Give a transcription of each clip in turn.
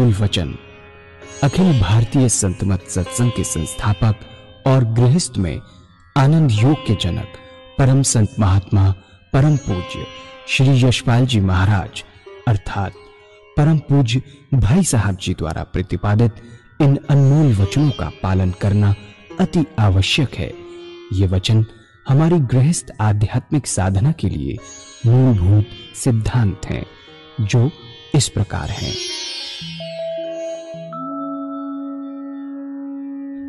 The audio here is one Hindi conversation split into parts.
अनमोल वचन अखिल भारतीय संत मत सत्संग के संस्थापक और गृहस्थ में आनंद योग के जनक परम संत महात्मा परम पूज्य श्री यशपाल जी महाराज अर्थात परम पूज्य भाई साहब जी द्वारा प्रतिपादित इन अनमोल वचनों का पालन करना अति आवश्यक है। ये वचन हमारी गृहस्थ आध्यात्मिक साधना के लिए मूलभूत सिद्धांत हैं, जो इस प्रकार हैं।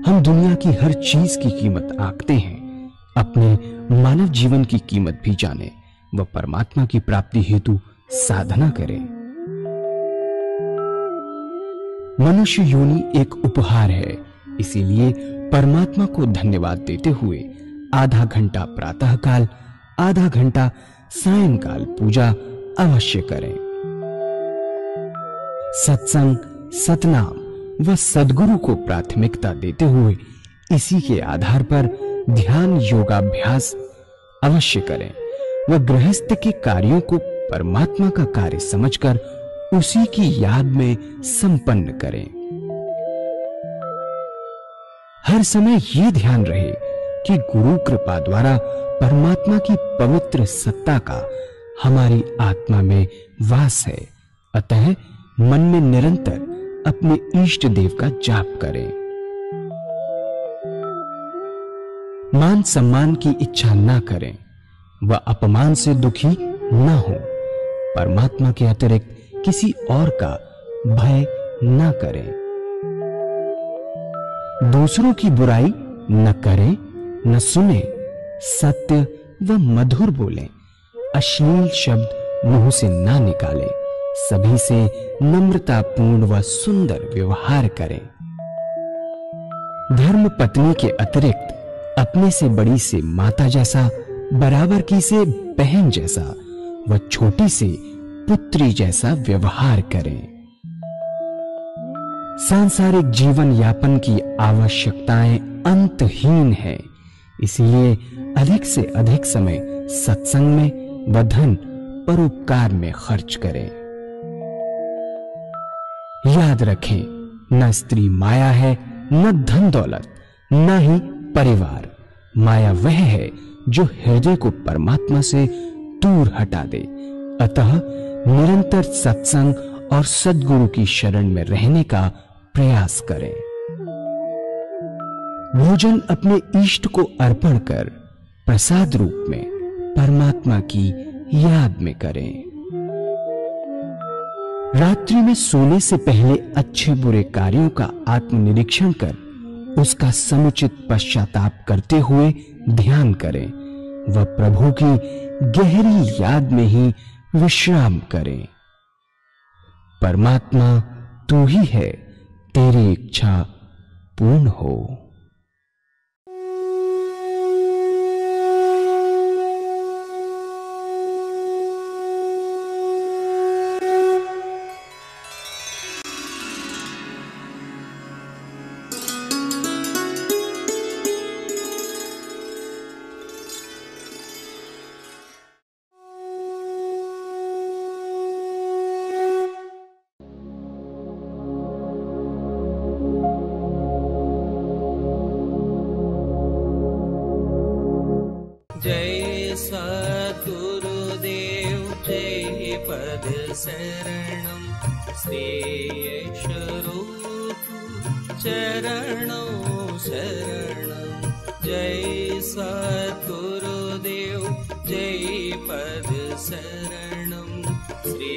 हम दुनिया की हर चीज की कीमत आंकते हैं, अपने मानव जीवन की कीमत भी जाने व परमात्मा की प्राप्ति हेतु साधना करें। मनुष्य योनि एक उपहार है, इसीलिए परमात्मा को धन्यवाद देते हुए आधा घंटा प्रातःकाल, आधा घंटा सायंकाल पूजा अवश्य करें। सत्संग, सतनाम व सद्गुरु को प्राथमिकता देते हुए इसी के आधार पर ध्यान योगाभ्यास अवश्य करें व गृहस्थ के कार्यों को परमात्मा का कार्य समझकर उसी की याद में संपन्न करें। हर समय यह ध्यान रहे कि गुरु कृपा द्वारा परमात्मा की पवित्र सत्ता का हमारी आत्मा में वास है, अतः मन में निरंतर अपने इष्ट देव का जाप करें। मान सम्मान की इच्छा ना करें व अपमान से दुखी ना हो। परमात्मा के अतिरिक्त किसी और का भय ना करें। दूसरों की बुराई न करें, न सुने, सत्य व मधुर बोलें, अश्लील शब्द मुंह से ना निकालें, सभी से नम्रतापूर्ण व सुंदर व्यवहार करें। धर्म पत्नी के अतिरिक्त अपने से बड़ी से माता जैसा, बराबर की से बहन जैसा व छोटी से पुत्री जैसा व्यवहार करें। सांसारिक जीवन यापन की आवश्यकताएं अंतहीन है, इसलिए अधिक से अधिक समय सत्संग में व धन परोपकार में खर्च करें। याद रखें, न स्त्री माया है, न धन दौलत, न ही परिवार। माया वह है जो हृदय को परमात्मा से दूर हटा दे। अतः निरंतर सत्संग और सद्गुरु की शरण में रहने का प्रयास करें। भोजन अपने इष्ट को अर्पण कर प्रसाद रूप में परमात्मा की याद में करें। रात्रि में सोने से पहले अच्छे बुरे कार्यों का आत्मनिरीक्षण कर उसका समुचित पश्चाताप करते हुए ध्यान करें व प्रभु की गहरी याद में ही विश्राम करें। परमात्मा तू ही है, तेरी इच्छा पूर्ण हो। जय सद्गुरुदेव जय पद शरणम श्री स्वरूप चरणों शरणम। जय सद्गुरुदेव जय पद शरणम श्री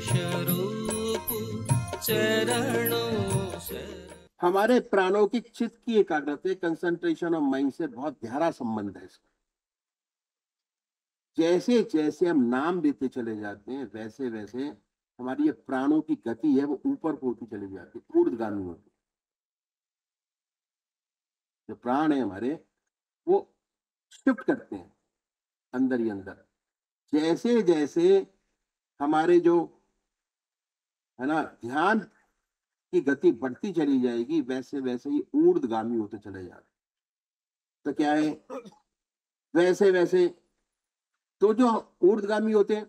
स्वरूप चरणों शरणम। हमारे प्राणौकिक चित्त की एकाग्रता, कंसंट्रेशन ऑफ माइंड से बहुत गहरा संबंध है इसका। जैसे जैसे हम नाम देते चले जाते हैं, वैसे वैसे हमारी ये प्राणों की गति है वो ऊपर को होती चली जाती है, ऊर्ध्वगामी होती। जो प्राण है हमारे वो शिफ्ट करते हैं अंदर ही अंदर। जैसे जैसे हमारे जो है ना ध्यान की गति बढ़ती चली जाएगी, वैसे वैसे ही ऊर्ध्वगामी होते चले जाते। तो क्या है, वैसे वैसे तो जो ऊर्ध्वगामी होते हैं,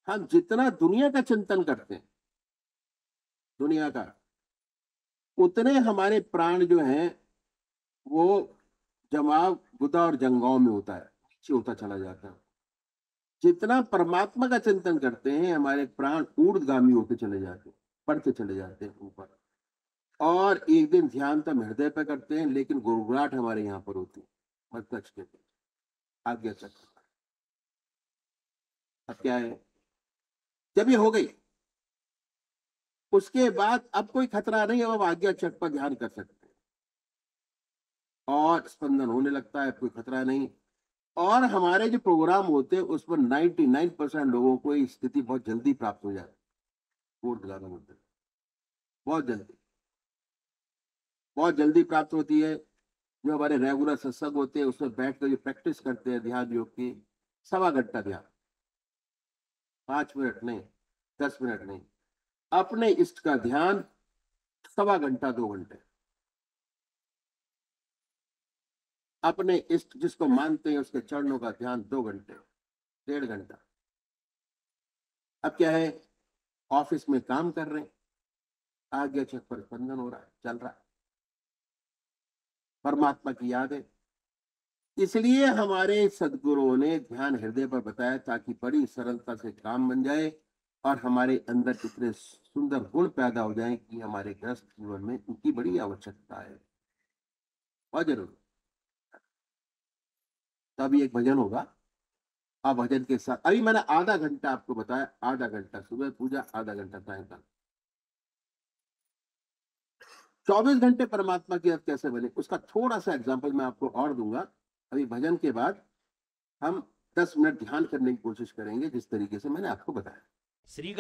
हम जितना दुनिया का चिंतन करते हैं दुनिया का, उतने हमारे प्राण जो हैं वो जमाव गुदा और जंगाओं में होता है, नीचे होता चला जाता है। जितना परमात्मा का चिंतन करते हैं हमारे प्राण ऊर्ध्वगामी होते चले जाते हैं, बढ़ते चले जाते हैं ऊपर। और एक दिन ध्यान तो हम हृदय पे करते हैं, लेकिन गुड़गुड़ाहट हमारे यहाँ पर होती है मस्तिष्क के आज्ञा चक्र। अब क्या है, जब ये हो गई उसके बाद अब कोई खतरा नहीं, अब आज्ञा चक्र पर ध्यान कर सकते हैं और स्पंदन होने लगता है, कोई खतरा नहीं। और हमारे जो प्रोग्राम होते हैं उसमें 99% लोगों को ये स्थिति बहुत जल्दी प्राप्त हो जाती है, ऊर्ध्वगामी होते हैं, बहुत जल्दी प्राप्त होती है। जो हमारे रेगुलर सत्संग होते हैं उसमें बैठ कर जो प्रैक्टिस करते हैं ध्यान योग की, 1.25 घंटा ध्यान, 5 मिनट नहीं, 10 मिनट नहीं, अपने इष्ट का ध्यान 1.25 घंटा 2 घंटे, अपने इष्ट जिसको मानते हैं उसके चरणों का ध्यान 2 घंटे, 1.5 घंटा। अब क्या है, ऑफिस में काम कर रहे हैं, आज्ञा चक्र पर स्पंदन हो रहा है, चल रहा है, परमात्मा की याद है। इसलिए हमारे सदगुरुओं ने ध्यान हृदय पर बताया ताकि बड़ी सरलता से काम बन जाए और हमारे अंदर कितने सुंदर गुण पैदा हो जाएं कि हमारे ग्रस्त जीवन में उनकी बड़ी आवश्यकता है, बहुत जरूर। तभी एक भजन होगा, अब भजन के साथ अभी मैंने आधा घंटा आपको बताया, आधा घंटा सुबह पूजा, आधा घंटा सायंकाल। 24 घंटे परमात्मा की याद कैसे बने उसका थोड़ा सा एग्जाम्पल मैं आपको और दूंगा। अभी भजन के बाद हम 10 मिनट ध्यान करने की कोशिश करेंगे जिस तरीके से मैंने आपको बताया। श्री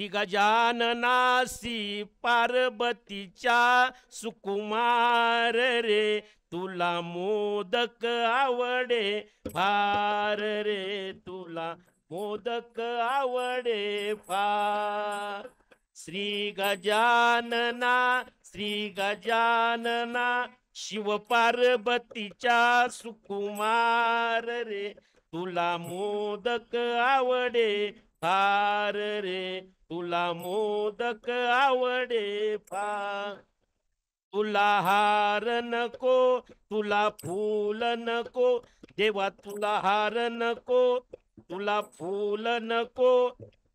गजानना सी पार्वतीच्या सुकुमार रे, तुला मोदक आवडे फार रे, तुला मोदक आवडे फार। श्री गजानना शिव पार्वतीच्या सुकुमार रे, तुला मोदक आवडे फार रे, तुला मोदक आवडे फार। तुला हार नको, तुला फूल नको, देवा तुला हार नको, तुला फूल नको,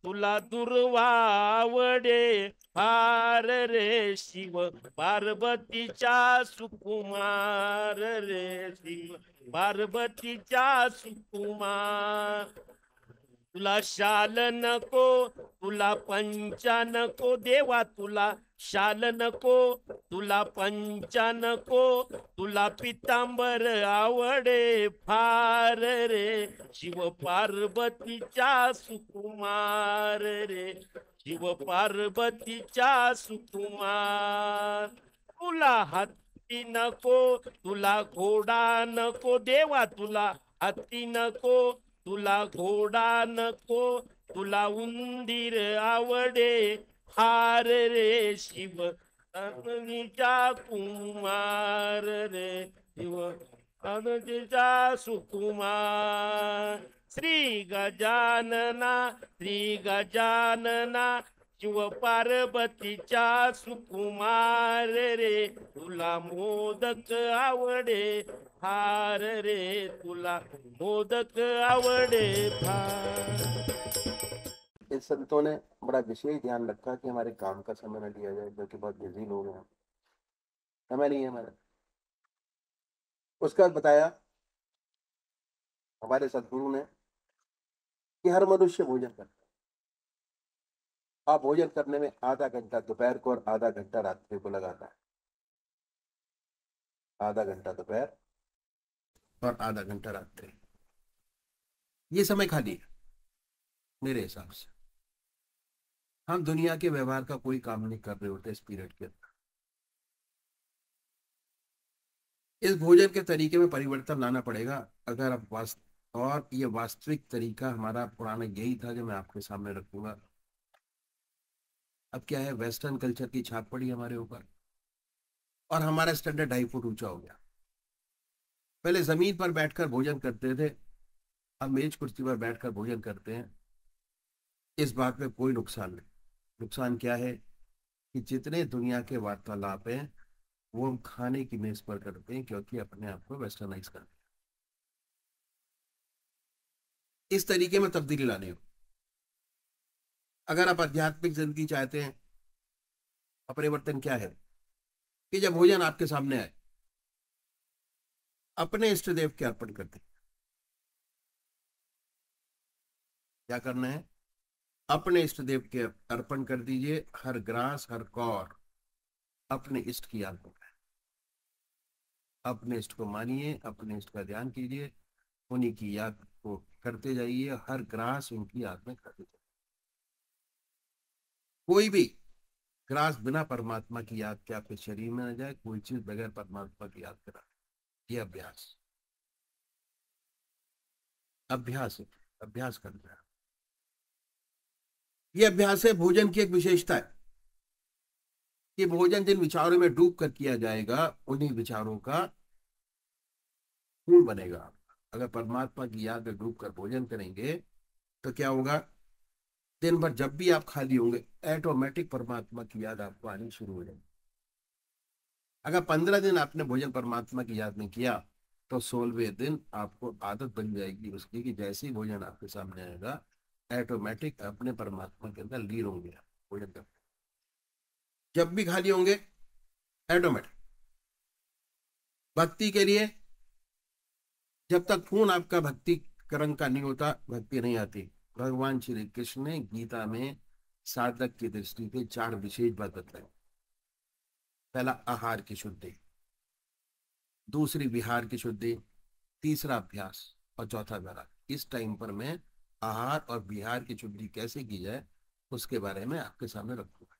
तुला दुर्वा आवडे फार रे, शिव पार्वतीच्या सुकुमार रे, शिव पार्वतीच्या सुकुमार। तुला शाल नको, तुला पंचा नको, देवा तुला शाल नको, तुला पंचा नको, तुला पितांबर आवडे फार रे, शिव पार्वतीच्या सुकुमार रे, शिव पार्वतीच्या सुकुमार। तुला हत्ती नको, तुला घोडा नको, देवा तुला हत्ती नको, तुला घोडा नको, तुला उंदीर आवडे फार रे, शिव पार्वतीचा कुमार रे, शिव पार्वतीचा सुकुमार। श्री गजानना शिव पार्वतीचा सुकुमार रे, तुला मोदक आवडे फार रे, तुला मोदक आवडे फार। इस संतों ने बड़ा विशेष ध्यान रखा कि हमारे काम का समय न लिया जाए, क्योंकि बहुत बिजी लोग हैं, समय नहीं है हमारा। उसका बताया हमारे सदगुरु ने कि हर मनुष्य भोजन करता है, और भोजन करने में आधा घंटा दोपहर को और आधा घंटा रात्रि को लगाता है, आधा घंटा दोपहर और आधा घंटा रात्रि। ये समय खाली है मेरे हिसाब से। हम दुनिया के व्यवहार का कोई काम नहीं कर रहे होते इस पीरियड के अंदर। इस भोजन के तरीके में परिवर्तन लाना पड़ेगा अगर आप और ये वास्तविक तरीका हमारा पुराना यही था जो मैं आपके सामने रखूंगा। अब क्या है, वेस्टर्न कल्चर की छाप पड़ी हमारे ऊपर और हमारा स्टैंडर्ड 2.5 फुट ऊंचा हो गया। पहले जमीन पर बैठकर भोजन करते थे, अब मेज कुर्सी पर बैठकर भोजन करते हैं। इस बात में कोई नुकसान नहीं, नुकसान क्या है कि जितने दुनिया के वार्तालाप हैं वो हम खाने की मेज पर करते हैं, क्योंकि अपने आप को वेस्टर्नाइज करते हैं। इस तरीके में तब्दीली लानी हो, अगर आप आध्यात्मिक जिंदगी चाहते हैं, परिवर्तन क्या है कि जब भोजन आपके सामने आए, अपने इष्ट देव के अर्पण कर दें। क्या करना है? अपने इष्ट देव के अर्पण कर दीजिए। हर ग्रास, हर कौर अपने इष्ट की याद में, अपने इष्ट को मानिए, अपने इष्ट का ध्यान कीजिए, उन्हीं की याद को करते जाइए, हर ग्रास उनकी याद में करते जाइए। कोई भी ग्रास बिना परमात्मा की याद के आपके शरीर में न जाए, कोई चीज बगैर परमात्मा की याद करा। ये अभ्यास अभ्यास है, अभ्यास करना है। ये अभ्यास है। भोजन की एक विशेषता है कि भोजन जिन विचारों में डूब कर किया जाएगा, उन्हीं विचारों का फूल बनेगा। अगर परमात्मा की याद में डूब कर भोजन करेंगे तो क्या होगा? दिन भर जब भी आप खाली होंगे, ऑटोमेटिक परमात्मा की याद आपको आनी शुरू हो जाएगी। अगर 15 दिन आपने भोजन परमात्मा की याद में किया, तो 16वें दिन आपको आदत बन जाएगी उसकी कि जैसे ही भोजन आपके सामने आएगा, ऑटोमेटिक अपने परमात्मा के अंदर लीन होंगे आप भोजन करते। जब भी खाली होंगे, ऑटोमेटिक। भक्ति के लिए जब तक खून आपका भक्ति रंग का नहीं होता, भक्ति नहीं आती। भगवान श्री कृष्ण ने गीता में साधक की दृष्टि से 4 विशेष बात बताई। पहला, आहार की शुद्धि, दूसरी विहार की शुद्धि, तीसरा अभ्यास और चौथा वैराग्य। इस टाइम पर मैं आहार और विहार की शुद्धि कैसे की जाए उसके बारे में आपके सामने रखूंगा।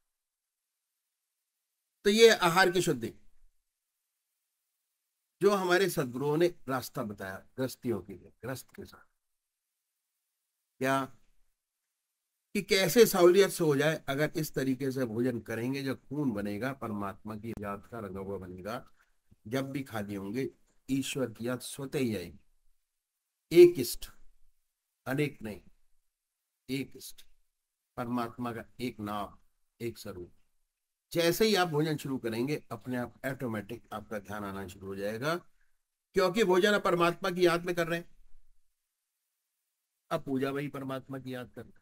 तो ये आहार की शुद्धि जो हमारे सदगुरुओं ने रास्ता बताया ग्रस्तियों के लिए, ग्रस्त के साथ क्या कि कैसे सहूलियत से हो जाए। अगर इस तरीके से भोजन करेंगे, जो खून बनेगा, परमात्मा की याद का रंगा हुआ बनेगा, जब भी खाली होंगे ईश्वर की याद स्वतः ही आएगी। एक इष्ट, अनेक नहीं, एक इष्ट, परमात्मा का एक नाम, एक स्वरूप। जैसे ही आप भोजन शुरू करेंगे, अपने आप ऑटोमेटिक आपका ध्यान आना शुरू हो जाएगा, क्योंकि भोजन आप परमात्मा की याद में कर रहे हैं। अब पूजा वही परमात्मा की याद कर रहे हैं।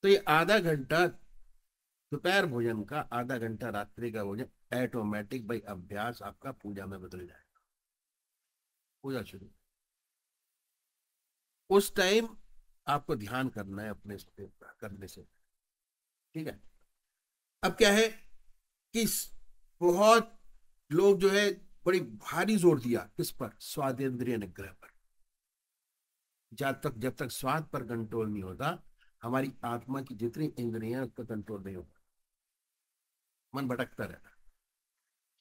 तो ये आधा घंटा दोपहर भोजन का, आधा घंटा रात्रि का भोजन, ऑटोमेटिक भाई अभ्यास आपका पूजा में बदल जाएगा। पूजा शुरू, उस टाइम आपको ध्यान करना है अपने करने से, ठीक है। अब क्या है कि बहुत लोग जो है बड़ी भारी जोर दिया किस पर? स्वादेंद्रिय निग्रह पर। जब तक स्वाद पर कंट्रोल नहीं होता, हमारी आत्मा की जितनी इंद्रियां उस पर कंट्रोल नहीं होता, मन भटकता रहता।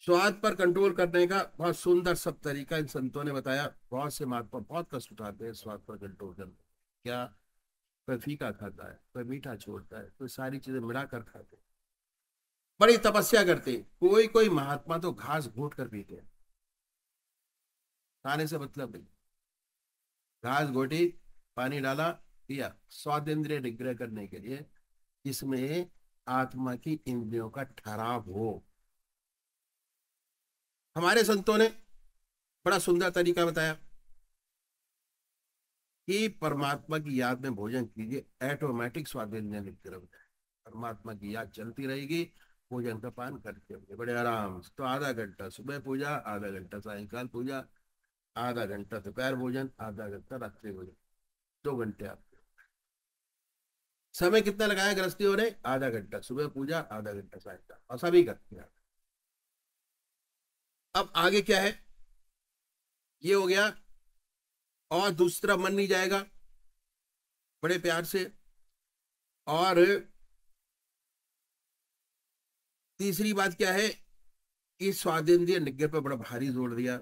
स्वाद पर कंट्रोल करने का बहुत सुंदर सब तरीका इन संतों ने बताया। बहुत से महात्मा बहुत कष्ट उठाते हैं स्वाद पर कंट्रोल करने। क्या? कोई फीका खाता है, कोई मीठा छोड़ता है, कोई सारी चीजें मिलाकर खाते हैं, बड़ी तपस्या करते हैं। कोई कोई महात्मा तो घास घोट कर पीते हैं, खाने से मतलब नहीं। घास घोटी, पानी डाला, पिया, स्वादेंद्रिय निग्रह करने के लिए, जिसमें आत्मा की इंद्रियों का ठहराव हो। हमारे संतों ने बड़ा सुंदर तरीका बताया कि परमात्मा की याद में भोजन कीजिए, ऑटोमेटिक स्वादेंद्रिय निग्रह हो जाए। परमात्मा की याद चलती रहेगी, भोजन का पान करते होंगे बड़े आराम से। तो आधा घंटा सुबह पूजा, आधा घंटा सायंकाल पूजा, आधा घंटा दोपहर भोजन, आधा घंटा रात्रि भोजन, 2 घंटे आपके। समय कितना लगाया गृहस्थियों ने? आधा घंटा सुबह पूजा, आधा घंटा सायंकाल, और सभी करते हैं। अब आगे क्या है? ये हो गया। और दूसरा मन नहीं जाएगा, बड़े प्यार से। और तीसरी बात क्या है कि स्वादेंद्रिय निग्रह पर बड़ा भारी जोर दिया।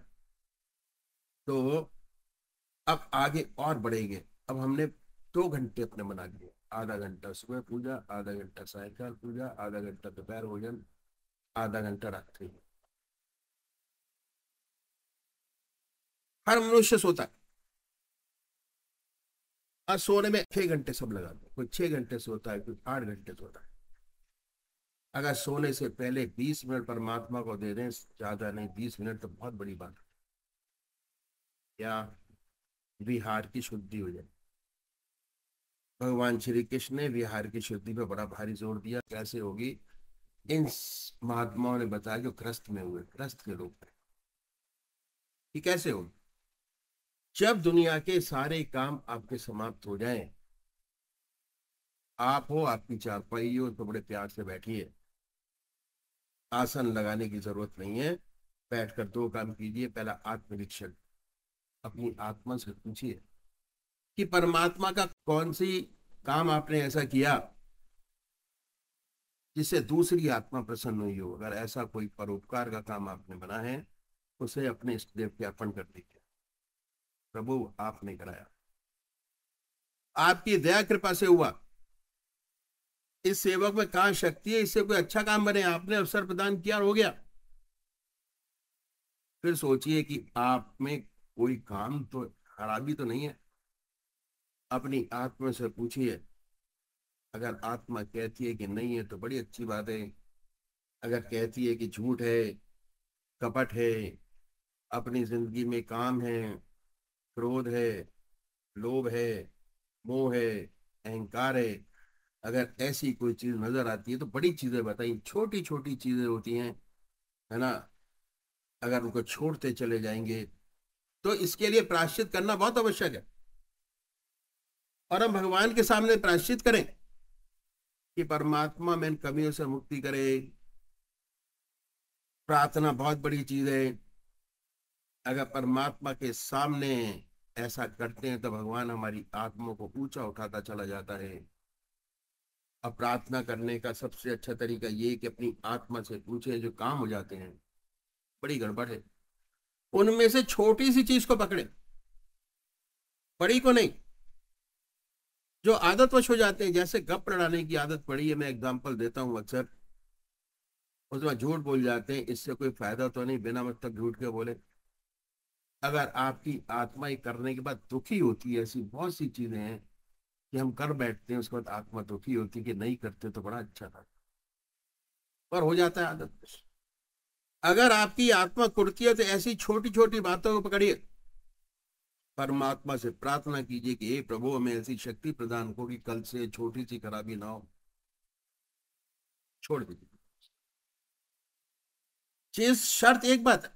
तो अब आगे और बढ़ेंगे। अब हमने 2 घंटे अपने बना लिए, आधा घंटा सुबह पूजा, आधा घंटा सायंकाल पूजा, आधा घंटा दोपहर भोजन, आधा घंटा रात्रि। हर मनुष्य सोता है, और सोने में 6 घंटे सब लगा दो, कोई 6 घंटे सोता है, कोई 8 घंटे सोता है। अगर सोने से पहले 20 मिनट परमात्मा को दे दें, ज्यादा नहीं, 20 मिनट तो बहुत बड़ी बात है। क्या विहार की शुद्धि हो जाए। भगवान श्री कृष्ण ने विहार की शुद्धि पे बड़ा भारी जोर दिया। कैसे होगी? इन महात्माओं ने बताया जो ग्रस्त में हुए, ग्रस्त के लोग थे, कि कैसे होगी। जब दुनिया के सारे काम आपके समाप्त हो जाएं, आप हो, आपकी चारपाई हो, तो बड़े प्यार से बैठिए, आसन लगाने की जरूरत नहीं है। बैठकर 2 काम कीजिए। पहला आत्मनिरीक्षण, अपनी आत्मा से पूछिए कि परमात्मा का कौन सी काम आपने ऐसा किया जिससे दूसरी आत्मा प्रसन्न हुई हो। अगर ऐसा कोई परोपकार का काम आपने बना है, उसे अपने इष्ट देव के अर्पण कर दीजिए। प्रभु आपने कराया, आपकी दया कृपा से हुआ, इस सेवक में कहाँ शक्ति है, इससे कोई अच्छा काम बने, आपने अवसर प्रदान किया और हो गया। फिर सोचिए कि आप में कोई काम तो, खराबी तो नहीं है। अपनी आत्मा से पूछिए। अगर आत्मा कहती है कि नहीं है तो बड़ी अच्छी बात है। अगर कहती है कि झूठ है, कपट है, अपनी जिंदगी में काम है, क्रोध है, लोभ है, मोह है, अहंकार है, अगर ऐसी कोई चीज नजर आती है तो बड़ी चीजें बताई, छोटी छोटी चीजें होती हैं, है ना। अगर उनको छोड़ते चले जाएंगे तो इसके लिए प्रायश्चित करना बहुत आवश्यक है। और हम भगवान के सामने प्रायश्चित करें कि परमात्मा में इन कमियों से मुक्ति करे। प्रार्थना बहुत बड़ी चीज है। अगर परमात्मा के सामने ऐसा करते हैं तो भगवान हमारी आत्मा को ऊंचा उठाता चला जाता है। अब प्रार्थना करने का सबसे अच्छा तरीका ये कि अपनी आत्मा से पूछे। जो काम हो जाते हैं बड़ी गड़बड़ है, उनमें से छोटी सी चीज को पकड़े, बड़ी को नहीं। जो आदतवश हो जाते हैं, जैसे गप लड़ाने की आदत पड़ी है, मैं एग्जांपल देता हूं अक्सर, उसमें झूठ बोल जाते हैं, इससे कोई फायदा तो नहीं, बिना मतलब झूठ के बोले। अगर आपकी आत्मा ही करने के बाद दुखी होती है, ऐसी बहुत सी चीजें हैं कि हम कर बैठते हैं, उसके बाद आत्मा दुखी होती है कि नहीं करते तो बड़ा अच्छा था, पर हो जाता है आदत। अगर आपकी आत्मा कुड़ती है तो ऐसी छोटी छोटी बातों को पकड़िए, परमात्मा से प्रार्थना कीजिए कि हे प्रभु हमें ऐसी शक्ति प्रदान को कि कल से छोटी सी खराबी ना हो, छोड़ दीजिए। जिस शर्त एक बात है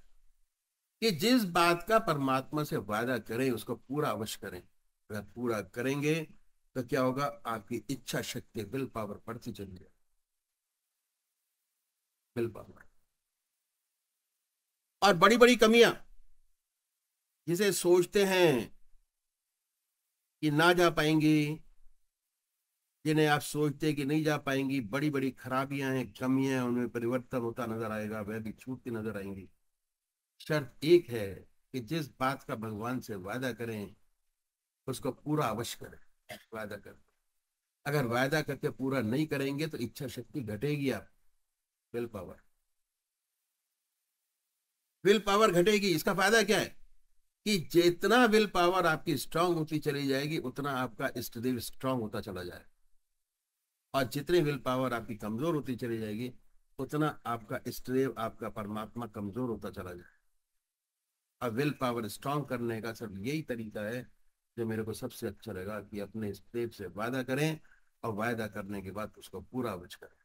कि जिस बात का परमात्मा से वादा करें उसको पूरा अवश्य करें। अगर पूरा करेंगे तो क्या होगा, आपकी इच्छा शक्ति, विल पावर बढ़ती चली जाए। Will power. और बड़ी बड़ी कमियां जिसे सोचते हैं कि ना जा पाएंगी, जिन्हें आप सोचते कि नहीं जा पाएंगी, बड़ी बड़ी खराबियां हैं, कमियां हैं, उनमें परिवर्तन होता नजर आएगा, वह भी छूटती नजर आएंगी। शर्त एक है कि जिस बात का भगवान से वादा करें उसको पूरा अवश्य करें। वादा करें, अगर वादा करके पूरा नहीं करेंगे तो इच्छा शक्ति घटेगी। आप विल पावर, विल पावर घटेगी। इसका फायदा क्या है कि जितना विल पावर आपकी स्ट्रांग होती चली जाएगी, उतना आपका इष्ट देव स्ट्रांग होता चला जाएगा। और जितनी विल पावर आपकी कमजोर होती चली जाएगी, उतना आपका इष्ट देव, आपका परमात्मा कमजोर होता चला जाएगा। अब विल पावर स्ट्रांग करने का सिर्फ यही तरीका है जो मेरे को सबसे अच्छा लगा, कि अपने इष्ट देव से वादा करें और वायदा करने के बाद उसको पूरा अवश्य करें,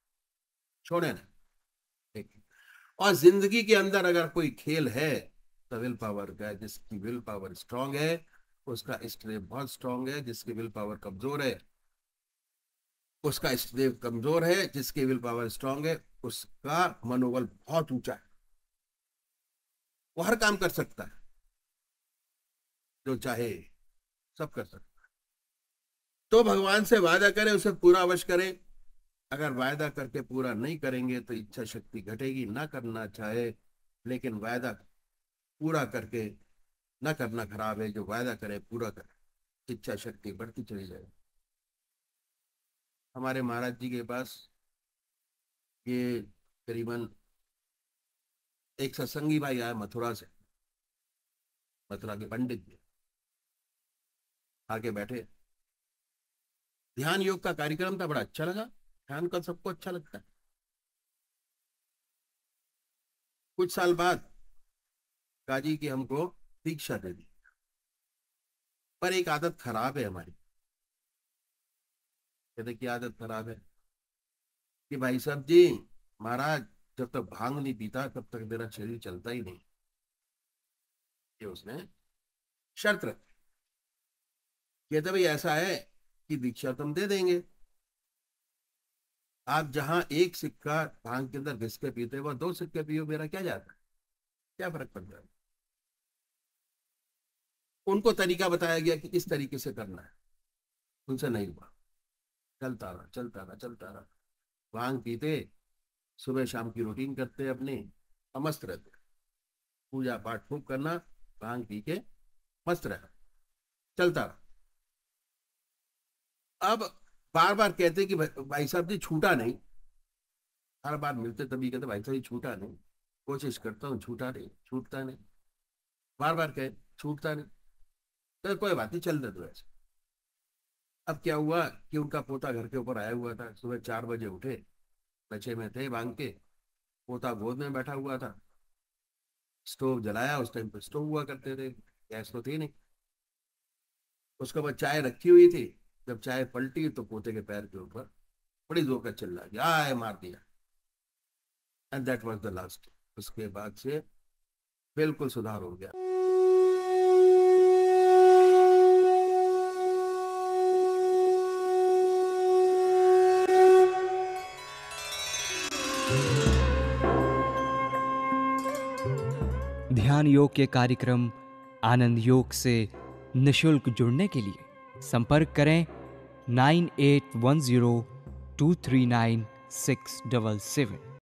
छोड़े ना। ठीक। और जिंदगी के अंदर अगर कोई खेल है तो विल पावर का है। जिसकी विल पावर स्ट्रांग है उसका इष्ट देव बहुत स्ट्रांग है, जिसकी विल पावर कमजोर है उसका इष्ट देव कमजोर है, जिसकी विल पावर स्ट्रांग है उसका मनोबल बहुत ऊंचा है, वो हर काम कर सकता है, जो चाहे सब कर सकता है। तो भगवान से वादा करें, उसे पूरा अवश्य करें। अगर वायदा करके पूरा नहीं करेंगे तो इच्छा शक्ति घटेगी। ना करना चाहे लेकिन वायदा पूरा करके ना करना खराब है, जो वायदा करे पूरा करे, इच्छा शक्ति बढ़ती चली जाए। हमारे महाराज जी के पास ये करीबन एक सत्संगी भाई आया मथुरा से, मथुरा के पंडित जी आके बैठे, ध्यान योग का कार्यक्रम था, बड़ा अच्छा लगा। ध्यान का सबको अच्छा लगता है। कुछ साल बाद काजी की हमको दीक्षा दे दी, पर एक आदत खराब है हमारी। कहते की आदत खराब है कि भाई साहब जी, महाराज जब तक भांग नहीं पीता तब तक मेरा शरीर चलता ही नहीं। ये उसने शर्त रखी। कहते भाई ऐसा है कि दीक्षा तुम दे देंगे, आप जहां एक सिक्का भांग के अंदर घिस के पीते हो 2 सिक्के पियो, मेरा क्या जाता है, क्या फर्क पड़ता है। उनको तरीका बताया गया कि इस तरीके से करना है, उनसे नहीं हुआ। चलता रहा चलता रहा चलता रहा। भांग पीते, सुबह शाम की रूटीन करते अपनी, मस्त रहते, पूजा पाठ खूब करना, भांग पी के मस्त रहना, चलता रहा। अब बार बार कहते कि भाई साहब जी छूटा नहीं। हर बार मिलते तभी कहते भाई साहब जी छूटा नहीं, कोशिश करता हूँ छूटा नहीं, छूटता नहीं। बार बार कहे छूटता नहीं, तो कोई बात नहीं, चल दे तो ऐसे। अब क्या हुआ कि उनका पोता घर के ऊपर आया हुआ था, सुबह 4 बजे उठे, नशे में थे भांग के, पोता गोद में बैठा हुआ था, स्टोव जलाया। उस टाइम पे स्टोव हुआ करते थे, गैस तो थी नहीं। उसके बाद चाय रखी हुई थी, जब चाय पलटी तो पोते के पैर के ऊपर बड़ी जोर का चिल्ला गया, आए मार दिया। And that was the last. उसके बाद से बिल्कुल सुधार हो गया। ध्यान योग के कार्यक्रम आनंद योग से निशुल्क जुड़ने के लिए संपर्क करें 9810239677।